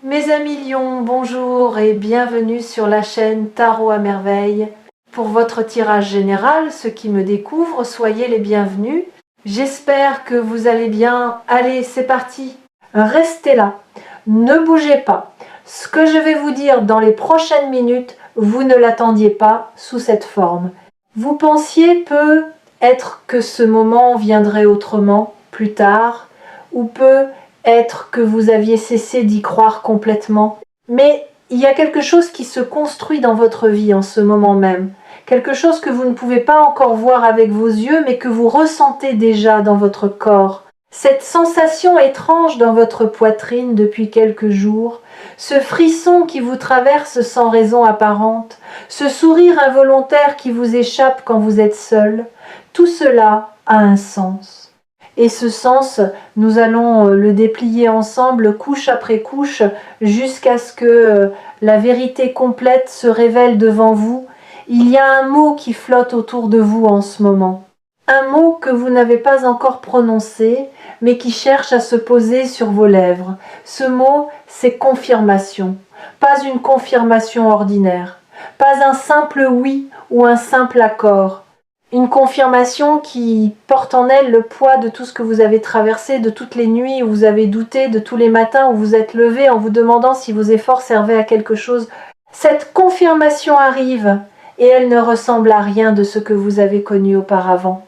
Mes amis lions, bonjour et bienvenue sur la chaîne Tarot à merveille. Pour votre tirage général, ceux qui me découvrent, soyez les bienvenus. J'espère que vous allez bien. Allez, c'est parti. Restez là, ne bougez pas. Ce que je vais vous dire dans les prochaines minutes, vous ne l'attendiez pas sous cette forme. Vous pensiez peut-être que ce moment viendrait autrement, plus tard, ou peut-être que vous aviez cessé d'y croire complètement. Mais il y a quelque chose qui se construit dans votre vie en ce moment même. Quelque chose que vous ne pouvez pas encore voir avec vos yeux, mais que vous ressentez déjà dans votre corps. Cette sensation étrange dans votre poitrine depuis quelques jours, ce frisson qui vous traverse sans raison apparente, ce sourire involontaire qui vous échappe quand vous êtes seul, tout cela a un sens. Et ce sens, nous allons le déplier ensemble, couche après couche, jusqu'à ce que la vérité complète se révèle devant vous. Il y a un mot qui flotte autour de vous en ce moment. Un mot que vous n'avez pas encore prononcé, mais qui cherche à se poser sur vos lèvres. Ce mot, c'est confirmation. Pas une confirmation ordinaire. Pas un simple oui ou un simple accord. Une confirmation qui porte en elle le poids de tout ce que vous avez traversé, de toutes les nuits où vous avez douté, de tous les matins où vous êtes levé en vous demandant si vos efforts servaient à quelque chose. Cette confirmation arrive et elle ne ressemble à rien de ce que vous avez connu auparavant.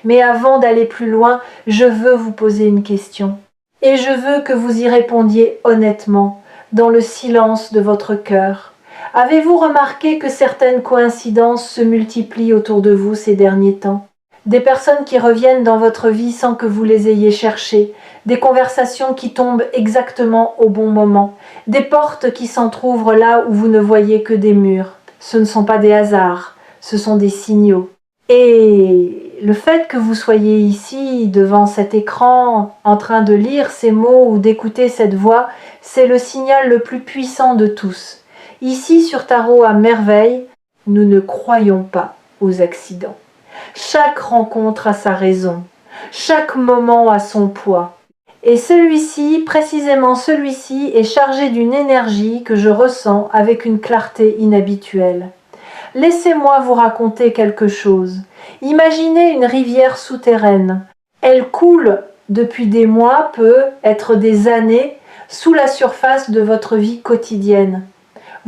Mais avant d'aller plus loin, je veux vous poser une question. Et je veux que vous y répondiez honnêtement, dans le silence de votre cœur. Avez-vous remarqué que certaines coïncidences se multiplient autour de vous ces derniers temps? Des personnes qui reviennent dans votre vie sans que vous les ayez cherchées, des conversations qui tombent exactement au bon moment, des portes qui s'entr'ouvrent là où vous ne voyez que des murs. Ce ne sont pas des hasards, ce sont des signaux. Et le fait que vous soyez ici, devant cet écran, en train de lire ces mots ou d'écouter cette voix, c'est le signal le plus puissant de tous. Ici, sur Tarot à merveille, nous ne croyons pas aux accidents. Chaque rencontre a sa raison, chaque moment a son poids. Et celui-ci, précisément celui-ci, est chargé d'une énergie que je ressens avec une clarté inhabituelle. Laissez-moi vous raconter quelque chose. Imaginez une rivière souterraine. Elle coule depuis des mois, peut être des années, sous la surface de votre vie quotidienne.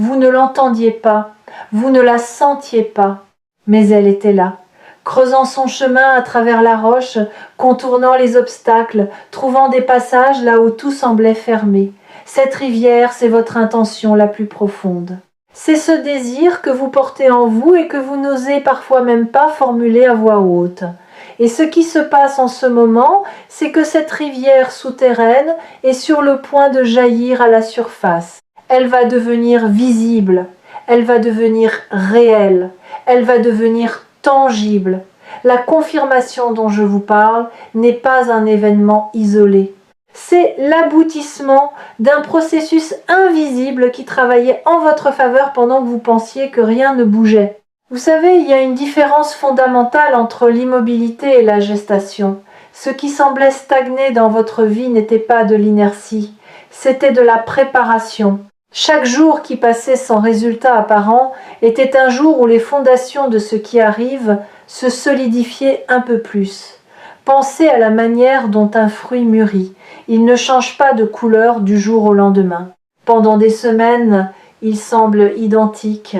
Vous ne l'entendiez pas, vous ne la sentiez pas, mais elle était là, creusant son chemin à travers la roche, contournant les obstacles, trouvant des passages là où tout semblait fermé. Cette rivière, c'est votre intention la plus profonde. C'est ce désir que vous portez en vous et que vous n'osez parfois même pas formuler à voix haute. Et ce qui se passe en ce moment, c'est que cette rivière souterraine est sur le point de jaillir à la surface. Elle va devenir visible, elle va devenir réelle, elle va devenir tangible. La confirmation dont je vous parle n'est pas un événement isolé. C'est l'aboutissement d'un processus invisible qui travaillait en votre faveur pendant que vous pensiez que rien ne bougeait. Vous savez, il y a une différence fondamentale entre l'immobilité et la gestation. Ce qui semblait stagner dans votre vie n'était pas de l'inertie, c'était de la préparation. Chaque jour qui passait sans résultat apparent était un jour où les fondations de ce qui arrive se solidifiaient un peu plus. Pensez à la manière dont un fruit mûrit. Il ne change pas de couleur du jour au lendemain. Pendant des semaines, il semble identique.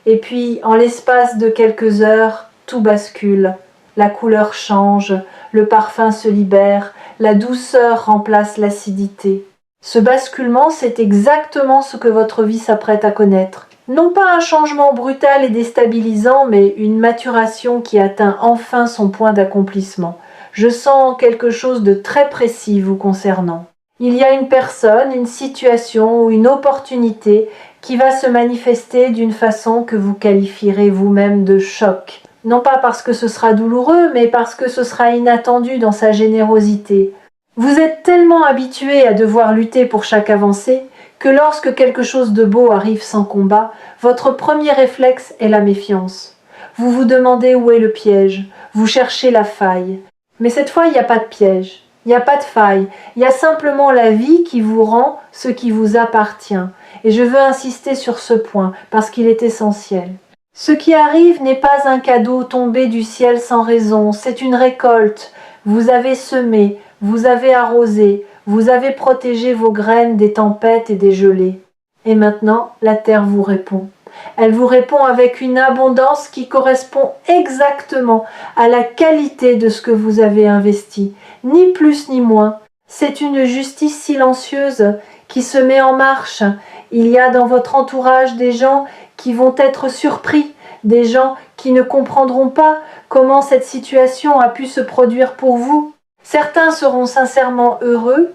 Et puis, en l'espace de quelques heures, tout bascule. La couleur change, le parfum se libère, la douceur remplace l'acidité. Ce basculement, c'est exactement ce que votre vie s'apprête à connaître. Non pas un changement brutal et déstabilisant, mais une maturation qui atteint enfin son point d'accomplissement. Je sens quelque chose de très précis vous concernant. Il y a une personne, une situation ou une opportunité qui va se manifester d'une façon que vous qualifierez vous-même de choc. Non pas parce que ce sera douloureux, mais parce que ce sera inattendu dans sa générosité. Vous êtes tellement habitué à devoir lutter pour chaque avancée que lorsque quelque chose de beau arrive sans combat, votre premier réflexe est la méfiance. Vous vous demandez où est le piège, vous cherchez la faille. Mais cette fois, il n'y a pas de piège. Il n'y a pas de faille. Il y a simplement la vie qui vous rend ce qui vous appartient. Et je veux insister sur ce point parce qu'il est essentiel. Ce qui arrive n'est pas un cadeau tombé du ciel sans raison, c'est une récolte. Vous avez semé, vous avez arrosé, vous avez protégé vos graines des tempêtes et des gelées. Et maintenant, la terre vous répond. Elle vous répond avec une abondance qui correspond exactement à la qualité de ce que vous avez investi, ni plus ni moins. C'est une justice silencieuse qui se met en marche. Il y a dans votre entourage des gens qui vont être surpris, des gens qui ne comprendront pas comment cette situation a pu se produire pour vous. Certains seront sincèrement heureux,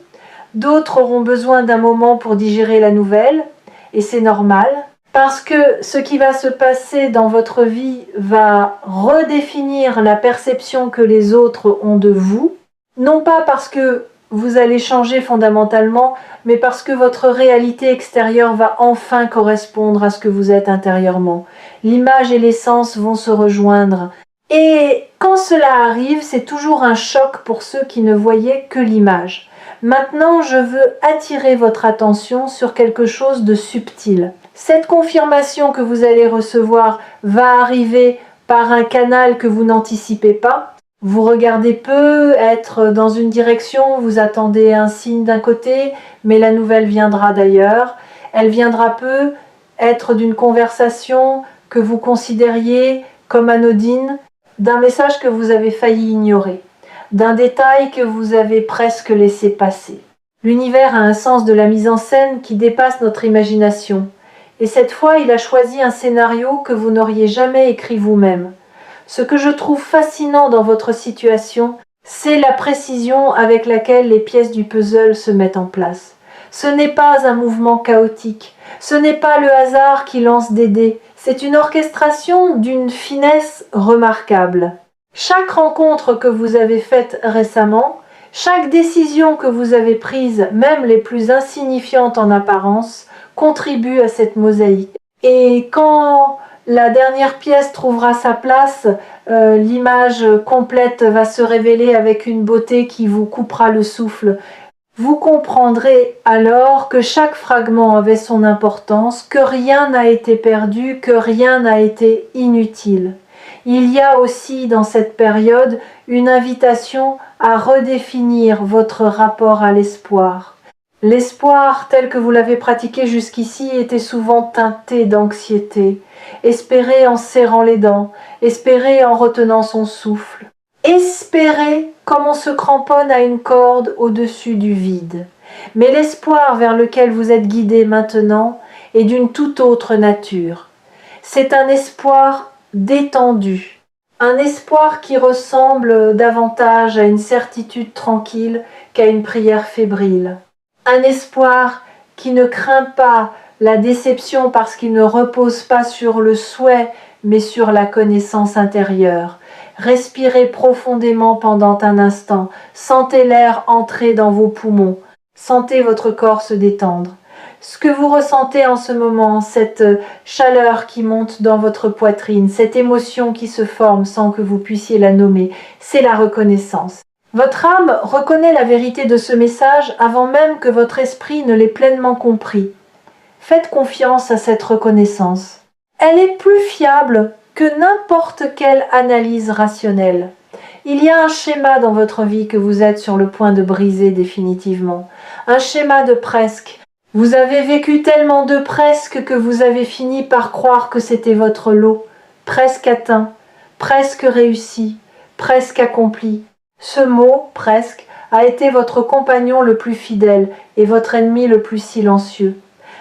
d'autres auront besoin d'un moment pour digérer la nouvelle, et c'est normal, parce que ce qui va se passer dans votre vie va redéfinir la perception que les autres ont de vous, non pas parce que vous allez changer fondamentalement, mais parce que votre réalité extérieure va enfin correspondre à ce que vous êtes intérieurement. L'image et l'essence vont se rejoindre. Et quand cela arrive, c'est toujours un choc pour ceux qui ne voyaient que l'image. Maintenant, je veux attirer votre attention sur quelque chose de subtil. Cette confirmation que vous allez recevoir va arriver par un canal que vous n'anticipez pas. Vous regardez peu, être dans une direction, vous attendez un signe d'un côté, mais la nouvelle viendra d'ailleurs. Elle viendra peu, être d'une conversation que vous considériez comme anodine, d'un message que vous avez failli ignorer, d'un détail que vous avez presque laissé passer. L'univers a un sens de la mise en scène qui dépasse notre imagination. Et cette fois, il a choisi un scénario que vous n'auriez jamais écrit vous-même. Ce que je trouve fascinant dans votre situation, c'est la précision avec laquelle les pièces du puzzle se mettent en place. Ce n'est pas un mouvement chaotique, ce n'est pas le hasard qui lance des dés, c'est une orchestration d'une finesse remarquable. Chaque rencontre que vous avez faite récemment, chaque décision que vous avez prise, même les plus insignifiantes en apparence, contribue à cette mosaïque. Et quand la dernière pièce trouvera sa place, l'image complète va se révéler avec une beauté qui vous coupera le souffle. Vous comprendrez alors que chaque fragment avait son importance, que rien n'a été perdu, que rien n'a été inutile. Il y a aussi dans cette période une invitation à redéfinir votre rapport à l'espoir. L'espoir tel que vous l'avez pratiqué jusqu'ici était souvent teinté d'anxiété. Espérer en serrant les dents, espérer en retenant son souffle. Espérer comme on se cramponne à une corde au-dessus du vide. Mais l'espoir vers lequel vous êtes guidé maintenant est d'une toute autre nature. C'est un espoir détendu, un espoir qui ressemble davantage à une certitude tranquille qu'à une prière fébrile. Un espoir qui ne craint pas la déception parce qu'il ne repose pas sur le souhait, mais sur la connaissance intérieure. Respirez profondément pendant un instant, sentez l'air entrer dans vos poumons, sentez votre corps se détendre. Ce que vous ressentez en ce moment, cette chaleur qui monte dans votre poitrine, cette émotion qui se forme sans que vous puissiez la nommer, c'est la reconnaissance. Votre âme reconnaît la vérité de ce message avant même que votre esprit ne l'ait pleinement compris. Faites confiance à cette reconnaissance. Elle est plus fiable que n'importe quelle analyse rationnelle. Il y a un schéma dans votre vie que vous êtes sur le point de briser définitivement. Un schéma de presque. Vous avez vécu tellement de presque que vous avez fini par croire que c'était votre lot. Presque atteint, presque réussi, presque accompli. Ce mot, presque, a été votre compagnon le plus fidèle et votre ennemi le plus silencieux.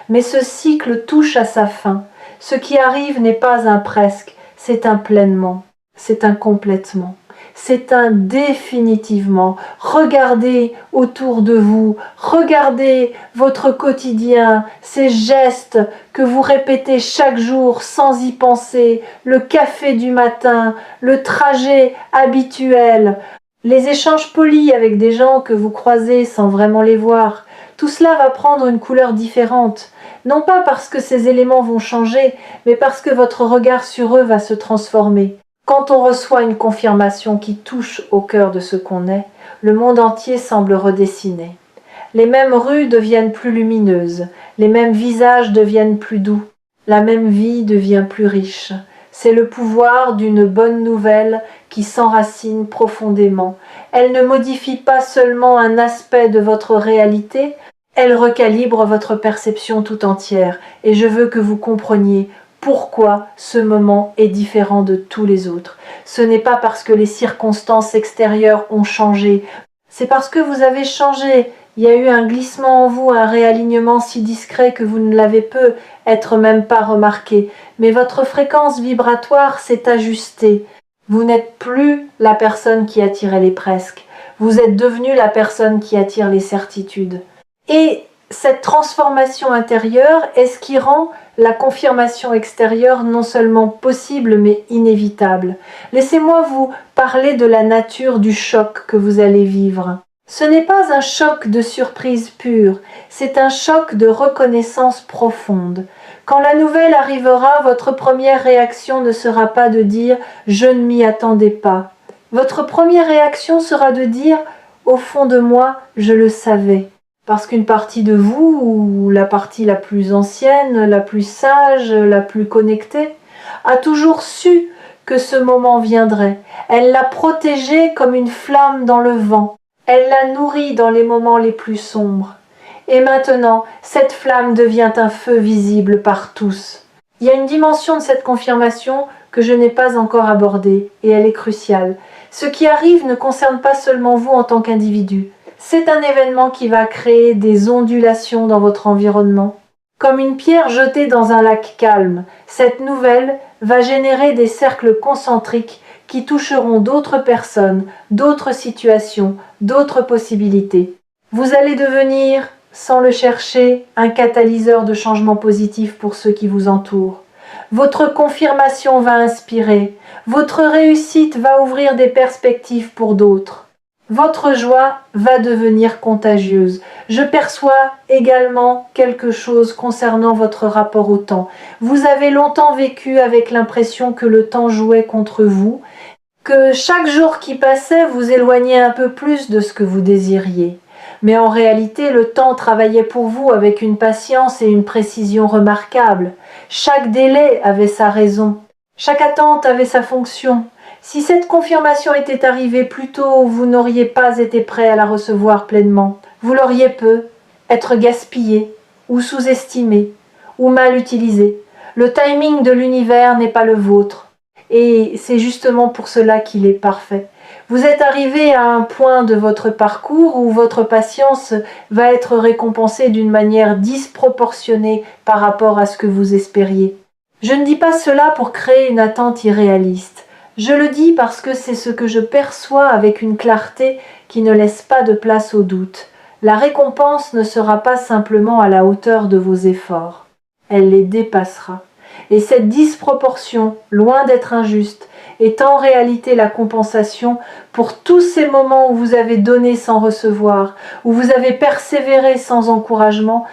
Mais ce cycle touche à sa fin. Ce qui arrive n'est pas un presque, c'est un pleinement, c'est un complètement, c'est un définitivement. Regardez autour de vous, regardez votre quotidien, ces gestes que vous répétez chaque jour sans y penser, le café du matin, le trajet habituel, les échanges polis avec des gens que vous croisez sans vraiment les voir. Tout cela va prendre une couleur différente, non pas parce que ces éléments vont changer, mais parce que votre regard sur eux va se transformer. Quand on reçoit une confirmation qui touche au cœur de ce qu'on est, le monde entier semble redessiné. Les mêmes rues deviennent plus lumineuses, les mêmes visages deviennent plus doux, la même vie devient plus riche. C'est le pouvoir d'une bonne nouvelle qui s'enracine profondément. Elle ne modifie pas seulement un aspect de votre réalité, elle recalibre votre perception tout entière. Et je veux que vous compreniez pourquoi ce moment est différent de tous les autres. Ce n'est pas parce que les circonstances extérieures ont changé, c'est parce que vous avez changé. Il y a eu un glissement en vous, un réalignement si discret que vous ne l'avez peut-être même pas remarqué. Mais votre fréquence vibratoire s'est ajustée. Vous n'êtes plus la personne qui attirait les presque. Vous êtes devenu la personne qui attire les certitudes. Et cette transformation intérieure est ce qui rend la confirmation extérieure non seulement possible mais inévitable. Laissez-moi vous parler de la nature du choc que vous allez vivre. Ce n'est pas un choc de surprise pure, c'est un choc de reconnaissance profonde. Quand la nouvelle arrivera, votre première réaction ne sera pas de dire « je ne m'y attendais pas ». Votre première réaction sera de dire « au fond de moi, je le savais ». Parce qu'une partie de vous, ou la partie la plus ancienne, la plus sage, la plus connectée, a toujours su que ce moment viendrait. Elle l'a protégé comme une flamme dans le vent. Elle l'a nourri dans les moments les plus sombres. Et maintenant, cette flamme devient un feu visible par tous. Il y a une dimension de cette confirmation que je n'ai pas encore abordée, et elle est cruciale. Ce qui arrive ne concerne pas seulement vous en tant qu'individu. C'est un événement qui va créer des ondulations dans votre environnement. Comme une pierre jetée dans un lac calme, cette nouvelle va générer des cercles concentriques qui toucheront d'autres personnes, d'autres situations, d'autres possibilités. Vous allez devenir, sans le chercher, un catalyseur de changement positif pour ceux qui vous entourent. Votre confirmation va inspirer, votre réussite va ouvrir des perspectives pour d'autres. Votre joie va devenir contagieuse. Je perçois également quelque chose concernant votre rapport au temps. Vous avez longtemps vécu avec l'impression que le temps jouait contre vous, que chaque jour qui passait vous éloignait un peu plus de ce que vous désiriez. Mais en réalité, le temps travaillait pour vous avec une patience et une précision remarquables. Chaque délai avait sa raison. Chaque attente avait sa fonction. Si cette confirmation était arrivée plus tôt, vous n'auriez pas été prêt à la recevoir pleinement. Vous l'auriez être gaspillé, ou sous-estimé, ou mal utilisé. Le timing de l'univers n'est pas le vôtre. Et c'est justement pour cela qu'il est parfait. Vous êtes arrivé à un point de votre parcours où votre patience va être récompensée d'une manière disproportionnée par rapport à ce que vous espériez. Je ne dis pas cela pour créer une attente irréaliste. Je le dis parce que c'est ce que je perçois avec une clarté qui ne laisse pas de place au doute. La récompense ne sera pas simplement à la hauteur de vos efforts. Elle les dépassera. Et cette disproportion, loin d'être injuste, est en réalité la compensation pour tous ces moments où vous avez donné sans recevoir, où vous avez persévéré sans encouragement,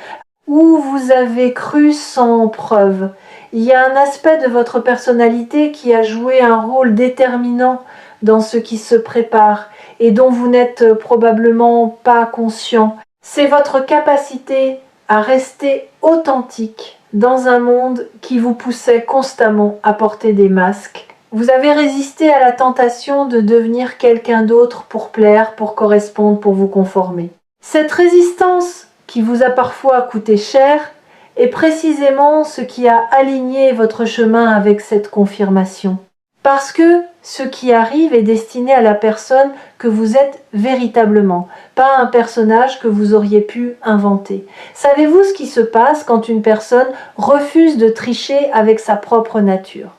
où vous avez cru sans preuve. Il y a un aspect de votre personnalité qui a joué un rôle déterminant dans ce qui se prépare et dont vous n'êtes probablement pas conscient. C'est votre capacité à rester authentique dans un monde qui vous poussait constamment à porter des masques. Vous avez résisté à la tentation de devenir quelqu'un d'autre pour plaire, pour correspondre, pour vous conformer. Cette résistance, qui vous a parfois coûté cher, est précisément ce qui a aligné votre chemin avec cette confirmation. Parce que ce qui arrive est destiné à la personne que vous êtes véritablement, pas un personnage que vous auriez pu inventer. Savez-vous ce qui se passe quand une personne refuse de tricher avec sa propre nature?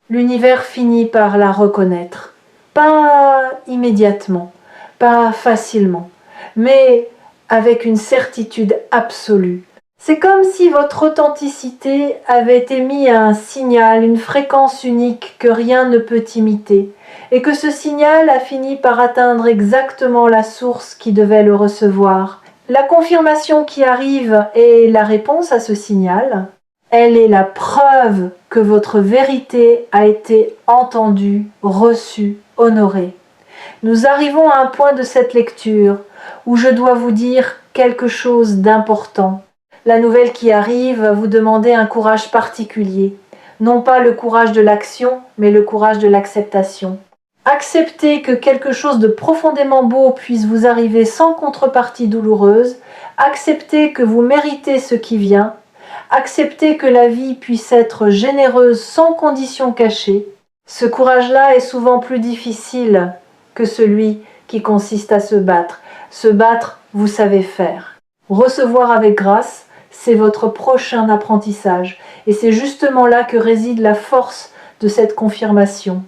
L'univers finit par la reconnaître. Pas immédiatement, pas facilement, mais avec une certitude absolue. C'est comme si votre authenticité avait émis un signal, une fréquence unique que rien ne peut imiter, et que ce signal a fini par atteindre exactement la source qui devait le recevoir. La confirmation qui arrive est la réponse à ce signal. Elle est la preuve que votre vérité a été entendue, reçue, honorée. Nous arrivons à un point de cette lecture où je dois vous dire quelque chose d'important. La nouvelle qui arrive va vous demander un courage particulier. Non pas le courage de l'action, mais le courage de l'acceptation. Acceptez que quelque chose de profondément beau puisse vous arriver sans contrepartie douloureuse. Acceptez que vous méritez ce qui vient. Acceptez que la vie puisse être généreuse sans condition cachée. Ce courage-là est souvent plus difficile que celui qui consiste à se battre. Se battre, vous savez faire. Recevoir avec grâce, c'est votre prochain apprentissage. Et c'est justement là que réside la force de cette confirmation.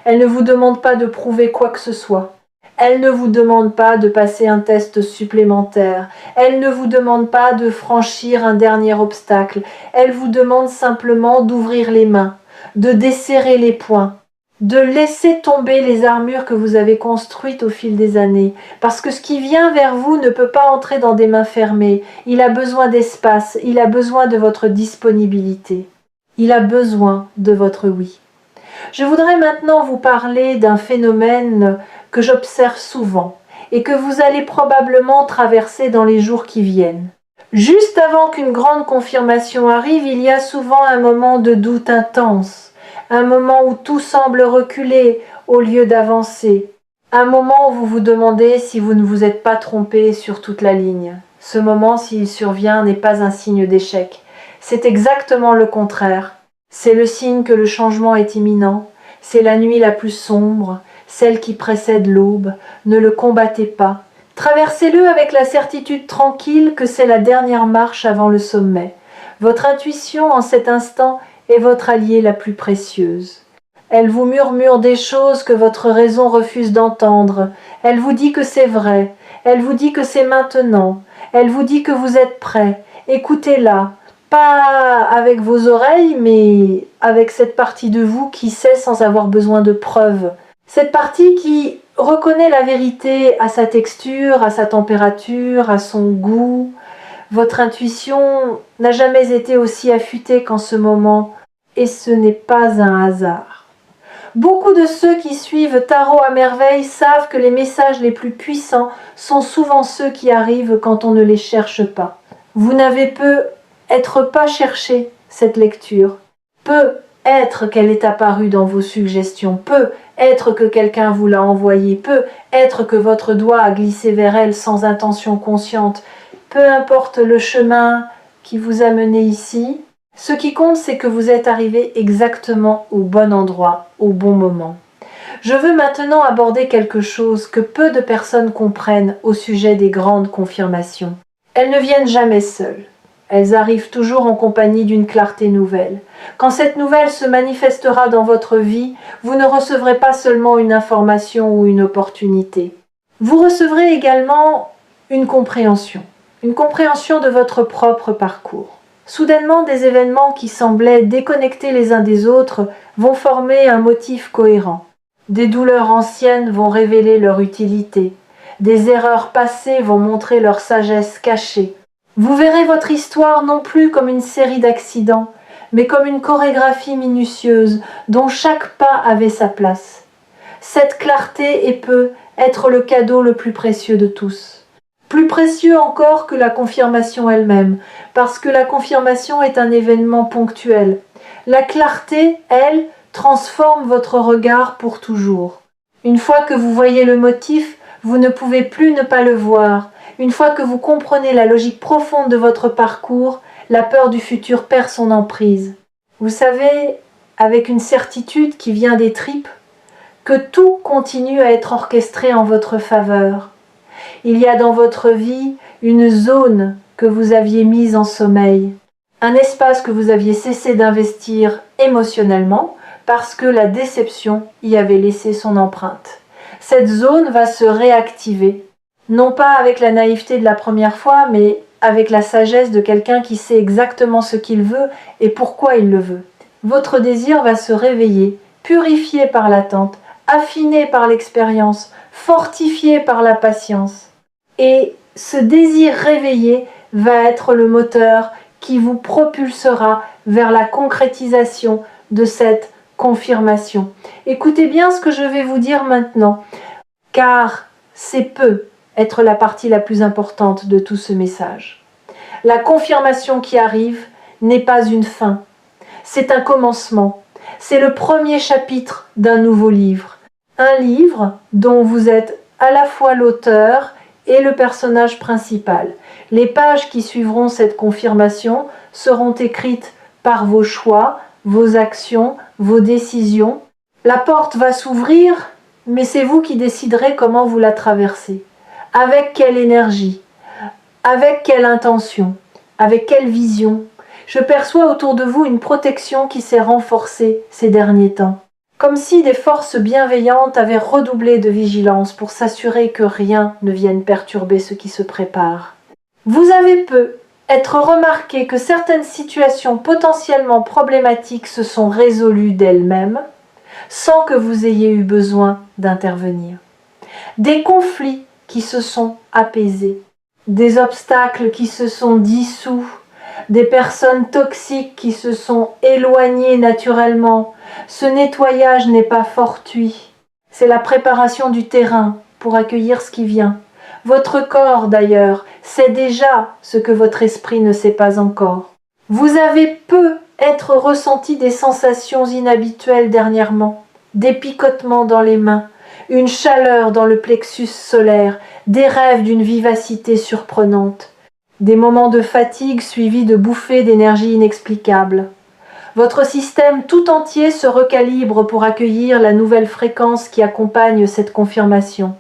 Elle ne vous demande pas de prouver quoi que ce soit. Elle ne vous demande pas de passer un test supplémentaire. Elle ne vous demande pas de franchir un dernier obstacle. Elle vous demande simplement d'ouvrir les mains, de desserrer les poings, de laisser tomber les armures que vous avez construites au fil des années. Parce que ce qui vient vers vous ne peut pas entrer dans des mains fermées. Il a besoin d'espace, il a besoin de votre disponibilité. Il a besoin de votre oui. Je voudrais maintenant vous parler d'un phénomène que j'observe souvent et que vous allez probablement traverser dans les jours qui viennent. Juste avant qu'une grande confirmation arrive, il y a souvent un moment de doute intense, un moment où tout semble reculer au lieu d'avancer, un moment où vous vous demandez si vous ne vous êtes pas trompé sur toute la ligne. Ce moment, s'il survient, n'est pas un signe d'échec. C'est exactement le contraire. C'est le signe que le changement est imminent. C'est la nuit la plus sombre, celle qui précède l'aube. Ne le combattez pas. Traversez-le avec la certitude tranquille que c'est la dernière marche avant le sommet. Votre intuition, en cet instant, est votre alliée la plus précieuse. Elle vous murmure des choses que votre raison refuse d'entendre. Elle vous dit que c'est vrai. Elle vous dit que c'est maintenant. Elle vous dit que vous êtes prêt. Écoutez-la. Pas avec vos oreilles, mais avec cette partie de vous qui sait sans avoir besoin de preuves. Cette partie qui reconnaît la vérité à sa texture, à sa température, à son goût. Votre intuition n'a jamais été aussi affûtée qu'en ce moment, et ce n'est pas un hasard. Beaucoup de ceux qui suivent Tarot à merveille savent que les messages les plus puissants sont souvent ceux qui arrivent quand on ne les cherche pas. Vous n'avez peut-être pas cherché cette lecture. Peut être qu'elle est apparue dans vos suggestions. Peut être que quelqu'un vous l'a envoyée. Peut être que votre doigt a glissé vers elle sans intention consciente. Peu importe le chemin qui vous a mené ici, ce qui compte, c'est que vous êtes arrivé exactement au bon endroit, au bon moment. Je veux maintenant aborder quelque chose que peu de personnes comprennent au sujet des grandes confirmations. Elles ne viennent jamais seules. Elles arrivent toujours en compagnie d'une clarté nouvelle. Quand cette nouvelle se manifestera dans votre vie, vous ne recevrez pas seulement une information ou une opportunité. Vous recevrez également une compréhension de votre propre parcours. Soudainement, des événements qui semblaient déconnectés les uns des autres vont former un motif cohérent. Des douleurs anciennes vont révéler leur utilité. Des erreurs passées vont montrer leur sagesse cachée. Vous verrez votre histoire non plus comme une série d'accidents, mais comme une chorégraphie minutieuse dont chaque pas avait sa place. Cette clarté peut être le cadeau le plus précieux de tous. Plus précieux encore que la confirmation elle-même, parce que la confirmation est un événement ponctuel. La clarté, elle, transforme votre regard pour toujours. Une fois que vous voyez le motif, vous ne pouvez plus ne pas le voir. Une fois que vous comprenez la logique profonde de votre parcours, la peur du futur perd son emprise. Vous savez, avec une certitude qui vient des tripes, que tout continue à être orchestré en votre faveur. Il y a dans votre vie une zone que vous aviez mise en sommeil, un espace que vous aviez cessé d'investir émotionnellement parce que la déception y avait laissé son empreinte. Cette zone va se réactiver, non pas avec la naïveté de la première fois, mais avec la sagesse de quelqu'un qui sait exactement ce qu'il veut et pourquoi il le veut. Votre désir va se réveiller, purifié par l'attente, affiné par l'expérience, fortifié par la patience. Et ce désir réveillé va être le moteur qui vous propulsera vers la concrétisation de cette confirmation. Écoutez bien ce que je vais vous dire maintenant, car c'est peut être la partie la plus importante de tout ce message. La confirmation qui arrive n'est pas une fin, c'est un commencement. C'est le premier chapitre d'un nouveau livre. Un livre dont vous êtes à la fois l'auteur et le personnage principal. Les pages qui suivront cette confirmation seront écrites par vos choix, vos actions, vos décisions. La porte va s'ouvrir, mais c'est vous qui déciderez comment vous la traversez. Avec quelle énergie, avec quelle intention, avec quelle vision. Je perçois autour de vous une protection qui s'est renforcée ces derniers temps. Comme si des forces bienveillantes avaient redoublé de vigilance pour s'assurer que rien ne vienne perturber ce qui se prépare. Vous avez peu être remarqué que certaines situations potentiellement problématiques se sont résolues d'elles-mêmes sans que vous ayez eu besoin d'intervenir. Des conflits qui se sont apaisés, des obstacles qui se sont dissous, des personnes toxiques qui se sont éloignées naturellement. Ce nettoyage n'est pas fortuit, c'est la préparation du terrain pour accueillir ce qui vient. Votre corps, d'ailleurs, sait déjà ce que votre esprit ne sait pas encore. Vous avez peu être ressenti des sensations inhabituelles dernièrement, des picotements dans les mains, une chaleur dans le plexus solaire, des rêves d'une vivacité surprenante. Des moments de fatigue suivis de bouffées d'énergie inexplicables. Votre système tout entier se recalibre pour accueillir la nouvelle fréquence qui accompagne cette confirmation.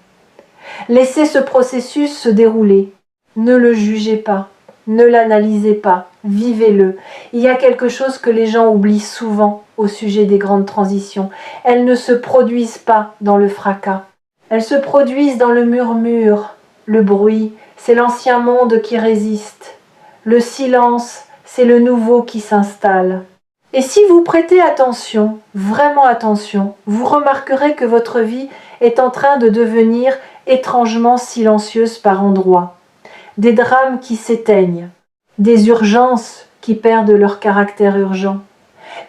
Laissez ce processus se dérouler. Ne le jugez pas, ne l'analysez pas, vivez-le. Il y a quelque chose que les gens oublient souvent au sujet des grandes transitions. Elles ne se produisent pas dans le fracas. Elles se produisent dans le murmure, le bruit. C'est l'ancien monde qui résiste. Le silence, c'est le nouveau qui s'installe. Et si vous prêtez attention, vraiment attention, vous remarquerez que votre vie est en train de devenir étrangement silencieuse par endroits. Des drames qui s'éteignent, des urgences qui perdent leur caractère urgent,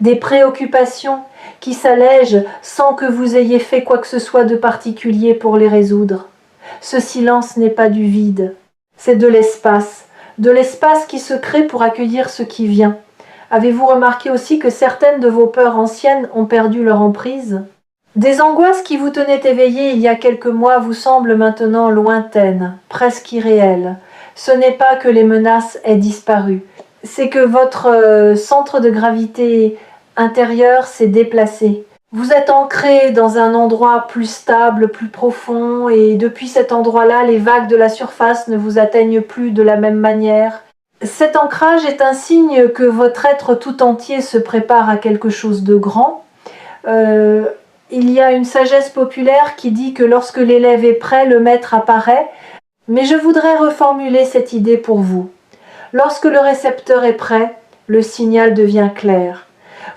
des préoccupations qui s'allègent sans que vous ayez fait quoi que ce soit de particulier pour les résoudre. Ce silence n'est pas du vide. C'est de l'espace qui se crée pour accueillir ce qui vient. Avez-vous remarqué aussi que certaines de vos peurs anciennes ont perdu leur emprise ? Des angoisses qui vous tenaient éveillé il y a quelques mois vous semblent maintenant lointaines, presque irréelles. Ce n'est pas que les menaces aient disparu, c'est que votre centre de gravité intérieur s'est déplacé. Vous êtes ancré dans un endroit plus stable, plus profond, et depuis cet endroit-là, les vagues de la surface ne vous atteignent plus de la même manière. Cet ancrage est un signe que votre être tout entier se prépare à quelque chose de grand. Il y a une sagesse populaire qui dit que lorsque l'élève est prêt, le maître apparaît, mais je voudrais reformuler cette idée pour vous. Lorsque le récepteur est prêt, le signal devient clair.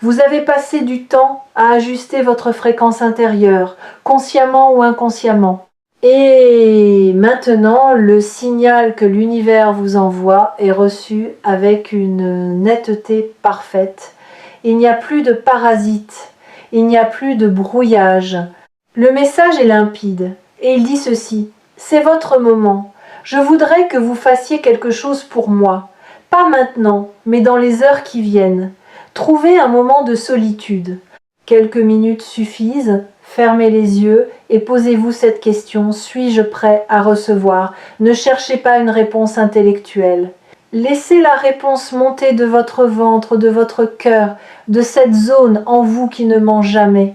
Vous avez passé du temps à ajuster votre fréquence intérieure, consciemment ou inconsciemment. Et maintenant, le signal que l'univers vous envoie est reçu avec une netteté parfaite. Il n'y a plus de parasites, il n'y a plus de brouillage. Le message est limpide et il dit ceci: c'est votre moment. Je voudrais que vous fassiez quelque chose pour moi. Pas maintenant, mais dans les heures qui viennent. Trouvez un moment de solitude. Quelques minutes suffisent, fermez les yeux et posez-vous cette question: suis-je prêt à recevoir? Ne cherchez pas une réponse intellectuelle. Laissez la réponse monter de votre ventre, de votre cœur, de cette zone en vous qui ne ment jamais.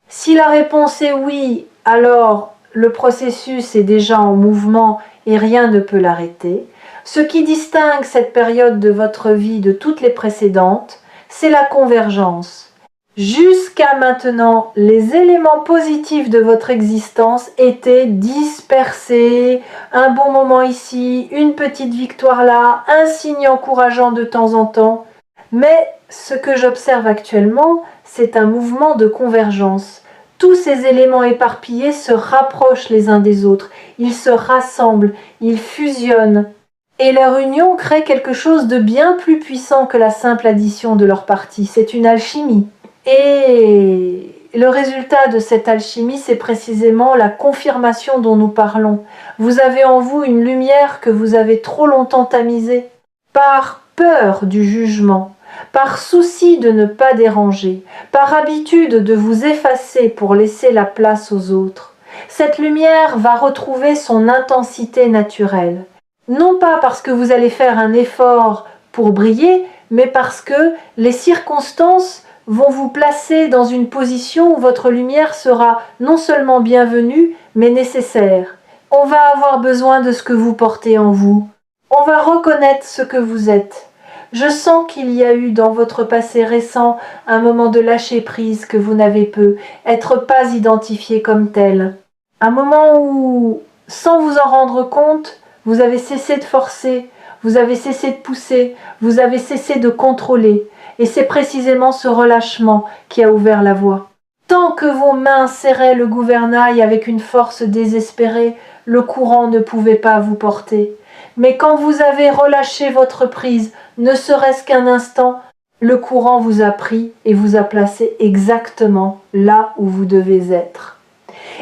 Si la réponse est oui, alors le processus est déjà en mouvement et rien ne peut l'arrêter. Ce qui distingue cette période de votre vie de toutes les précédentes, c'est la convergence. Jusqu'à maintenant, les éléments positifs de votre existence étaient dispersés. Un bon moment ici, une petite victoire là, un signe encourageant de temps en temps. Mais ce que j'observe actuellement, c'est un mouvement de convergence. Tous ces éléments éparpillés se rapprochent les uns des autres. Ils se rassemblent, ils fusionnent. Et leur union crée quelque chose de bien plus puissant que la simple addition de leurs parties. C'est une alchimie. Et le résultat de cette alchimie, c'est précisément la confirmation dont nous parlons. Vous avez en vous une lumière que vous avez trop longtemps tamisée, par peur du jugement, par souci de ne pas déranger, par habitude de vous effacer pour laisser la place aux autres. Cette lumière va retrouver son intensité naturelle. Non pas parce que vous allez faire un effort pour briller, mais parce que les circonstances vont vous placer dans une position où votre lumière sera non seulement bienvenue, mais nécessaire. On va avoir besoin de ce que vous portez en vous. On va reconnaître ce que vous êtes. Je sens qu'il y a eu dans votre passé récent un moment de lâcher prise que vous n'avez pu être pas identifié comme tel. Un moment où, sans vous en rendre compte, vous avez cessé de forcer, vous avez cessé de pousser, vous avez cessé de contrôler. Et c'est précisément ce relâchement qui a ouvert la voie. Tant que vos mains serraient le gouvernail avec une force désespérée, le courant ne pouvait pas vous porter. Mais quand vous avez relâché votre prise, ne serait-ce qu'un instant, le courant vous a pris et vous a placé exactement là où vous devez être.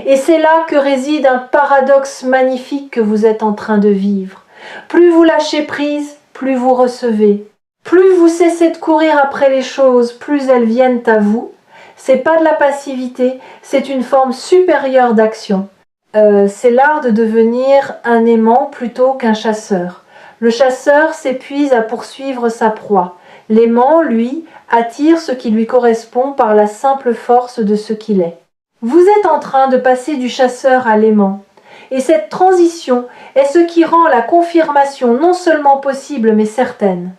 Et c'est là que réside un paradoxe magnifique que vous êtes en train de vivre. Plus vous lâchez prise, plus vous recevez. Plus vous cessez de courir après les choses, plus elles viennent à vous. C'est pas de la passivité, c'est une forme supérieure d'action. C'est l'art de devenir un aimant plutôt qu'un chasseur. Le chasseur s'épuise à poursuivre sa proie. L'aimant, lui, attire ce qui lui correspond par la simple force de ce qu'il est. Vous êtes en train de passer du chasseur à l'aimant. Et cette transition est ce qui rend la confirmation non seulement possible mais certaine.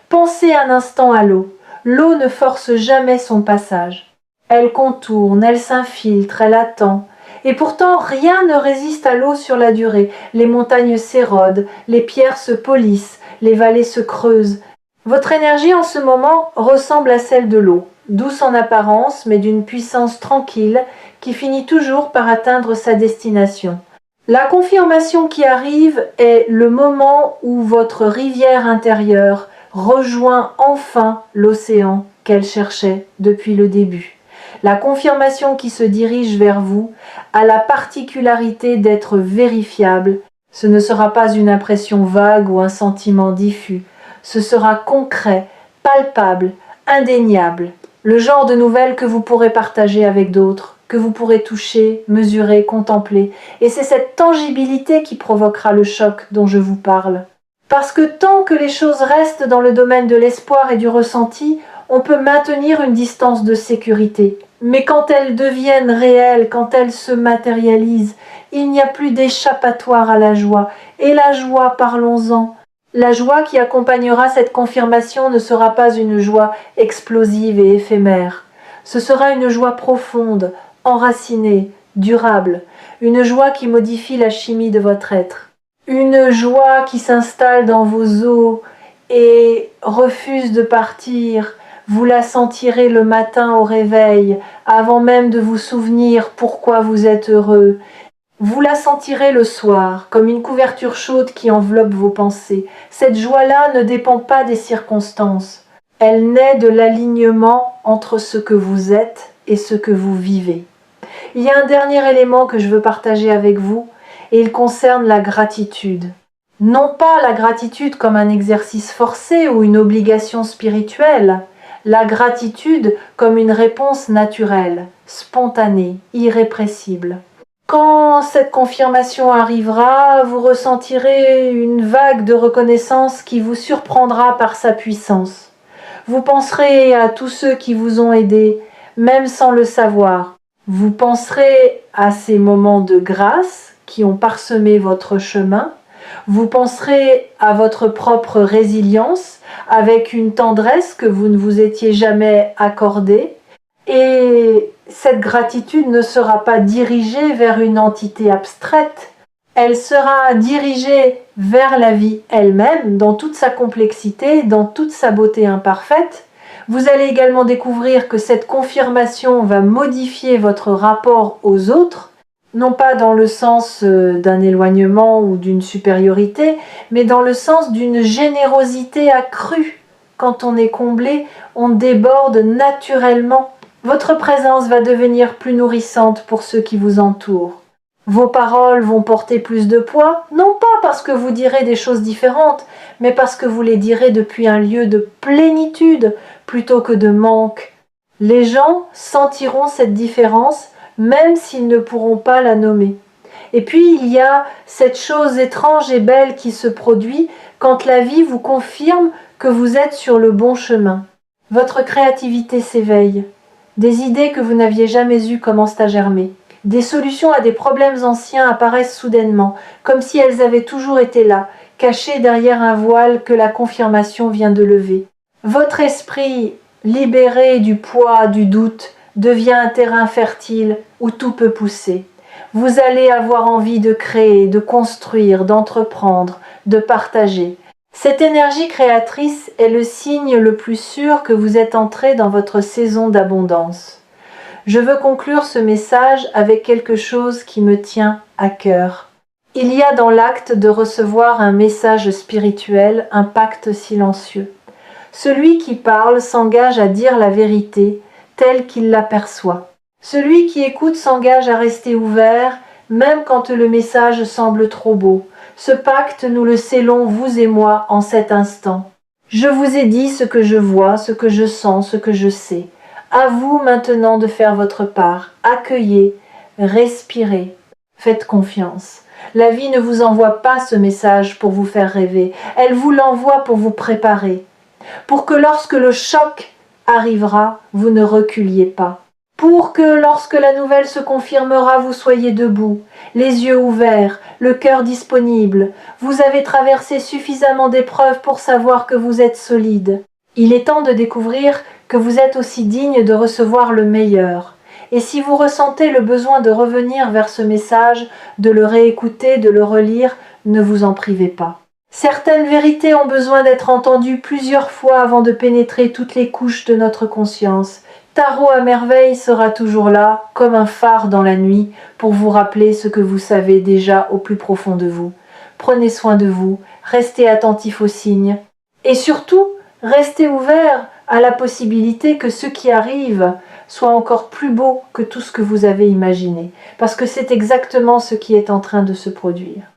Pensez un instant à l'eau. L'eau ne force jamais son passage. Elle contourne, elle s'infiltre, elle attend. Et pourtant, rien ne résiste à l'eau sur la durée. Les montagnes s'érodent, les pierres se polissent, les vallées se creusent. Votre énergie en ce moment ressemble à celle de l'eau, douce en apparence, mais d'une puissance tranquille qui finit toujours par atteindre sa destination. La confirmation qui arrive est le moment où votre rivière intérieure rejoint enfin l'océan qu'elle cherchait depuis le début. La confirmation qui se dirige vers vous a la particularité d'être vérifiable. Ce ne sera pas une impression vague ou un sentiment diffus. Ce sera concret, palpable, indéniable. Le genre de nouvelles que vous pourrez partager avec d'autres, que vous pourrez toucher, mesurer, contempler. Et c'est cette tangibilité qui provoquera le choc dont je vous parle. Parce que tant que les choses restent dans le domaine de l'espoir et du ressenti, on peut maintenir une distance de sécurité. Mais quand elles deviennent réelles, quand elles se matérialisent, il n'y a plus d'échappatoire à la joie. Et la joie, parlons-en. La joie qui accompagnera cette confirmation ne sera pas une joie explosive et éphémère. Ce sera une joie profonde, enracinée, durable, une joie qui modifie la chimie de votre être. Une joie qui s'installe dans vos os et refuse de partir. Vous la sentirez le matin au réveil, avant même de vous souvenir pourquoi vous êtes heureux. Vous la sentirez le soir, comme une couverture chaude qui enveloppe vos pensées. Cette joie-là ne dépend pas des circonstances. Elle naît de l'alignement entre ce que vous êtes et ce que vous vivez. Il y a un dernier élément que je veux partager avec vous, et il concerne la gratitude. Non pas la gratitude comme un exercice forcé ou une obligation spirituelle, la gratitude comme une réponse naturelle, spontanée, irrépressible. Quand cette confirmation arrivera, vous ressentirez une vague de reconnaissance qui vous surprendra par sa puissance. Vous penserez à tous ceux qui vous ont aidé, même sans le savoir. Vous penserez à ces moments de grâce qui ont parsemé votre chemin. Vous penserez à votre propre résilience avec une tendresse que vous ne vous étiez jamais accordée. Et cette gratitude ne sera pas dirigée vers une entité abstraite, elle sera dirigée vers la vie elle-même, dans toute sa complexité, dans toute sa beauté imparfaite. Vous allez également découvrir que cette confirmation va modifier votre rapport aux autres non pas dans le sens d'un éloignement ou d'une supériorité, mais dans le sens d'une générosité accrue. Quand on est comblé, on déborde naturellement. Votre présence va devenir plus nourrissante pour ceux qui vous entourent. Vos paroles vont porter plus de poids, non pas parce que vous direz des choses différentes, mais parce que vous les direz depuis un lieu de plénitude plutôt que de manque. Les gens sentiront cette différence même s'ils ne pourront pas la nommer. Et puis il y a cette chose étrange et belle qui se produit quand la vie vous confirme que vous êtes sur le bon chemin. Votre créativité s'éveille. Des idées que vous n'aviez jamais eues commencent à germer. Des solutions à des problèmes anciens apparaissent soudainement, comme si elles avaient toujours été là, cachées derrière un voile que la confirmation vient de lever. Votre esprit, libéré du poids du doute, devient un terrain fertile où tout peut pousser. Vous allez avoir envie de créer, de construire, d'entreprendre, de partager. Cette énergie créatrice est le signe le plus sûr que vous êtes entré dans votre saison d'abondance. Je veux conclure ce message avec quelque chose qui me tient à cœur. Il y a dans l'acte de recevoir un message spirituel un pacte silencieux. Celui qui parle s'engage à dire la vérité telle qu'il l'aperçoit. Celui qui écoute s'engage à rester ouvert, même quand le message semble trop beau. Ce pacte, nous le scellons, vous et moi, en cet instant. Je vous ai dit ce que je vois, ce que je sens, ce que je sais. À vous maintenant de faire votre part. Accueillez, respirez, faites confiance. La vie ne vous envoie pas ce message pour vous faire rêver. Elle vous l'envoie pour vous préparer. Pour que lorsque le choc arrivera, vous ne reculiez pas. Pour que lorsque la nouvelle se confirmera, vous soyez debout, les yeux ouverts, le cœur disponible. Vous avez traversé suffisamment d'épreuves pour savoir que vous êtes solide. Il est temps de découvrir que vous êtes aussi digne de recevoir le meilleur. Et si vous ressentez le besoin de revenir vers ce message, de le réécouter, de le relire, ne vous en privez pas. Certaines vérités ont besoin d'être entendues plusieurs fois avant de pénétrer toutes les couches de notre conscience. Tarot à merveille sera toujours là, comme un phare dans la nuit, pour vous rappeler ce que vous savez déjà au plus profond de vous. Prenez soin de vous, restez attentif aux signes, et surtout, restez ouvert à la possibilité que ce qui arrive soit encore plus beau que tout ce que vous avez imaginé, parce que c'est exactement ce qui est en train de se produire.